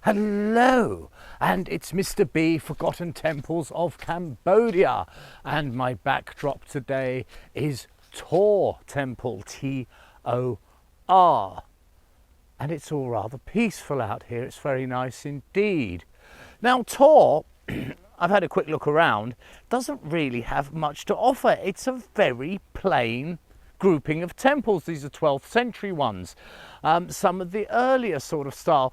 Hello, and it's Mr. B, Forgotten Temples of Cambodia, and my backdrop today is Tor Temple, T-O-R, and it's all rather peaceful out here. It's very nice indeed. Now Tor, I've had a quick look around, doesn't really have much to offer. It's a very plain grouping of temples. These are 12th century ones, some of the earlier sort of style,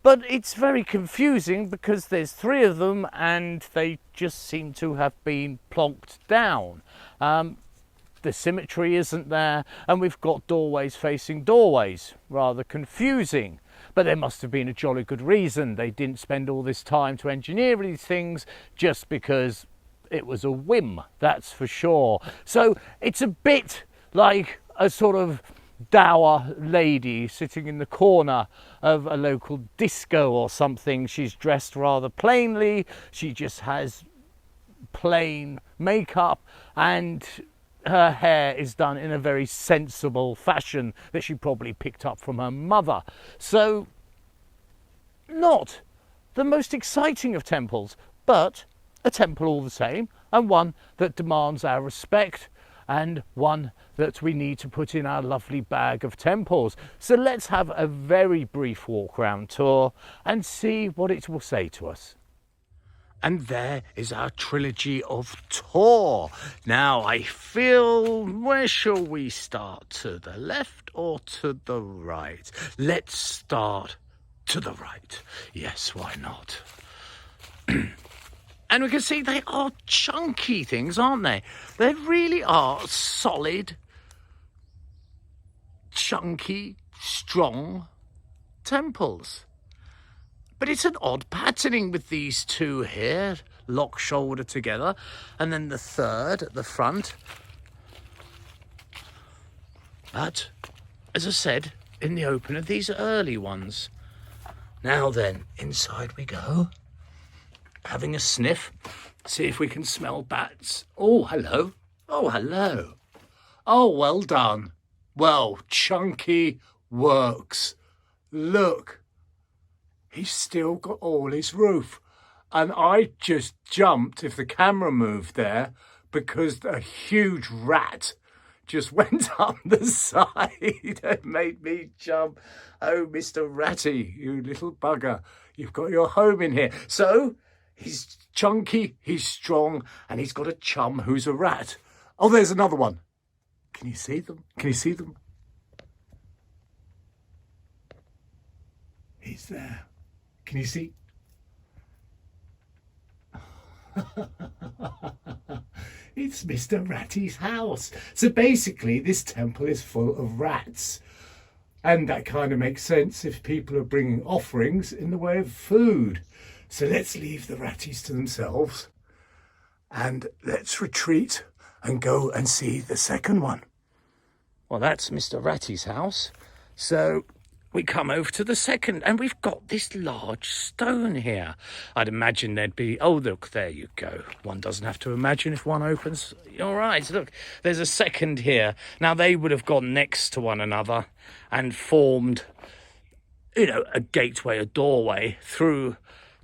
but it's very confusing because there's 3 of them and they just seem to have been plonked down. The symmetry isn't there, and we've got doorways facing doorways. Rather confusing, but there must have been a jolly good reason. They didn't spend all this time to engineer these things just because it was a whim, that's for sure. So it's a bit like a sort of dour lady sitting in the corner of a local disco or something. She's dressed rather plainly, she just has plain makeup, and her hair is done in a very sensible fashion that she probably picked up from her mother. So not the most exciting of temples, but a temple all the same, and one that demands our respect, and one that we need to put in our lovely bag of temples. So let's have a very brief walk around tour and see what it will say to us. And there is our trilogy of Tor. Now I feel, where shall we start? To the left or to the right? Let's start to the right. Yes, why not? And we can see they are chunky things, aren't they? They really are solid, chunky, strong temples. But it's an odd patterning with these 2 here, lock shoulder together, and then the 3rd at the front. But, as I said in the opener, these are early ones. Now then, inside we go. Having a sniff, see if we can smell bats. Oh, hello. Oh, hello. Oh, well done. Well, chunky works. Look, he's still got all his roof. And I just jumped, if the camera moved there, because a huge rat just went up the side and made me jump. Oh, Mr. Ratty, you little bugger, you've got your home in here. So he's chunky, he's strong, and he's got a chum who's a rat. Oh, there's another one. Can you see them? Can you see them? He's there. Can you see? It's Mr. Ratty's house. So basically, this temple is full of rats. And that kind of makes sense if people are bringing offerings in the way of food. So let's leave the ratties to themselves and let's retreat and go and see the second one. Well, that's Mr. Ratty's house. So we come over to the second, and we've got this large stone here. I'd imagine there'd be, oh, look, there you go. One doesn't have to imagine if one opens. All right, look, there's a second here. Now, they would have gone next to one another and formed, you know, a gateway, a doorway through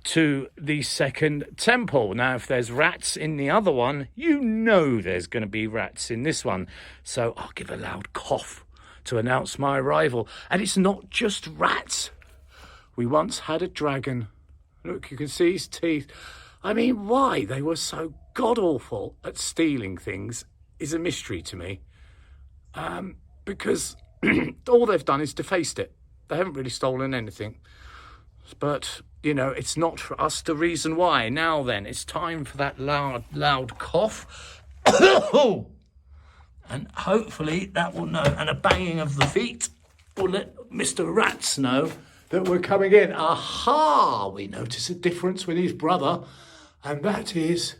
to the second temple. Now, if there's rats in the other one, you know there's going to be rats in this one. So I'll give a loud cough to announce my arrival. And it's not just rats. We once had a dragon. Look, you can see his teeth. I mean, why they were so god-awful at stealing things is a mystery to me. Because all they've done is defaced it. They haven't really stolen anything. But, you know, it's not for us to reason why. Now then, it's time for that loud cough. And hopefully that will know. And a banging of the feet will let Mr. Rats know that we're coming in. Aha! We notice a difference with his brother. And that is,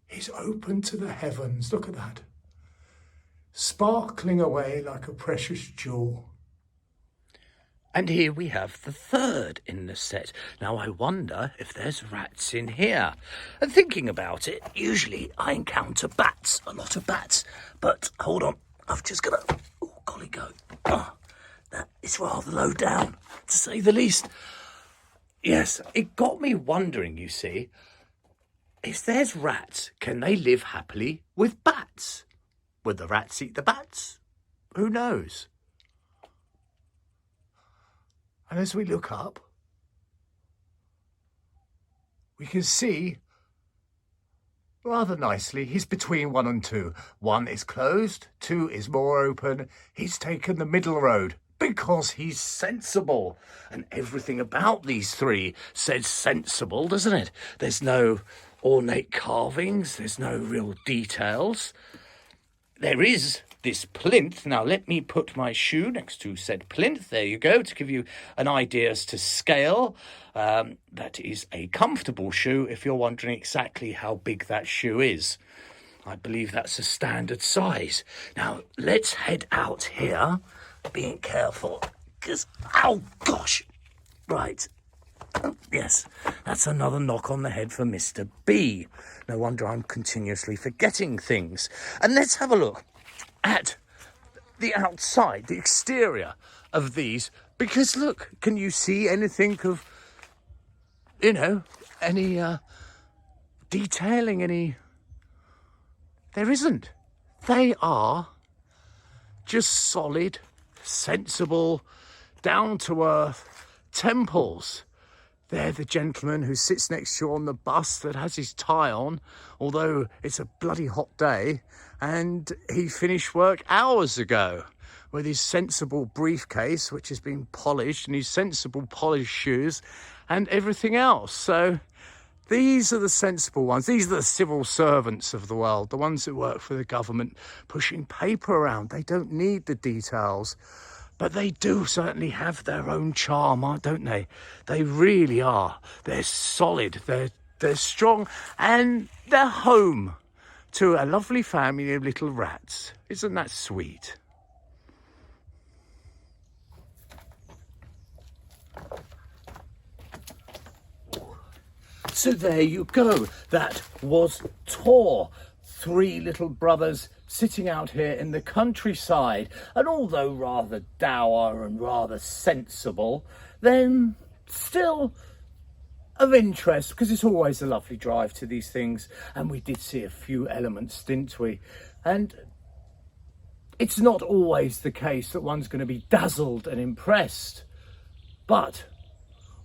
he's open to the heavens. Look at that. Sparkling away like a precious jewel. And here we have the 3rd in the set. Now, I wonder if there's rats in here. And thinking about it, usually I encounter bats, a lot of bats. But, hold on, I've just got to... Oh, golly go. Oh, that is rather low down, to say the least. Yes, it got me wondering, you see, if there's rats, can they live happily with bats? Would the rats eat the bats? Who knows? And as we look up, we can see rather nicely he's between 1 and 2. 1 is closed, 2 is more open. He's taken the middle road because he's sensible. And everything about these 3 says sensible, doesn't it? There's no ornate carvings, there's no real details. There is this plinth. Now let me put my shoe next to said plinth. There you go, to give you an idea as to scale. That is a comfortable shoe if you're wondering exactly how big that shoe is. I believe that's a standard size. Now let's head out here, being careful, because, oh gosh, right. Oh, yes, that's another knock on the head for Mr. B. No wonder I'm continuously forgetting things. And let's have a look at the outside, the exterior of these. Because look, can you see anything of, any detailing, any... There isn't. They are just solid, sensible, down-to-earth temples. They're the gentleman who sits next to you on the bus that has his tie on, although it's a bloody hot day, and he finished work hours ago with his sensible briefcase, which has been polished, and his sensible polished shoes and everything else. So these are the sensible ones. These are the civil servants of the world, the ones that work for the government, pushing paper around. They don't need the details. But they do certainly have their own charm, don't they? They really are. They're solid, they're strong, and they're home to a lovely family of little rats. Isn't that sweet? So there you go. That was Tor. 3 little brothers sitting out here in the countryside, and although rather dour and rather sensible, then still of interest, because it's always a lovely drive to these things. And we did see a few elements, didn't we? And it's not always the case that one's going to be dazzled and impressed, but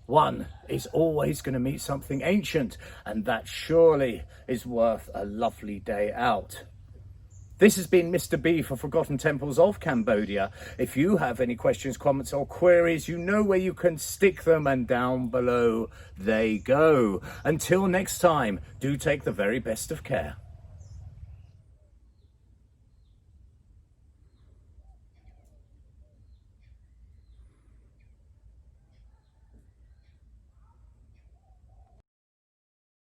one is always going to meet something ancient, and that surely is worth a lovely day out. This has been Mr. B for Forgotten Temples of Cambodia. If you have any questions, comments or queries, you know where you can stick them, and down below they go. Until next time, do take the very best of care.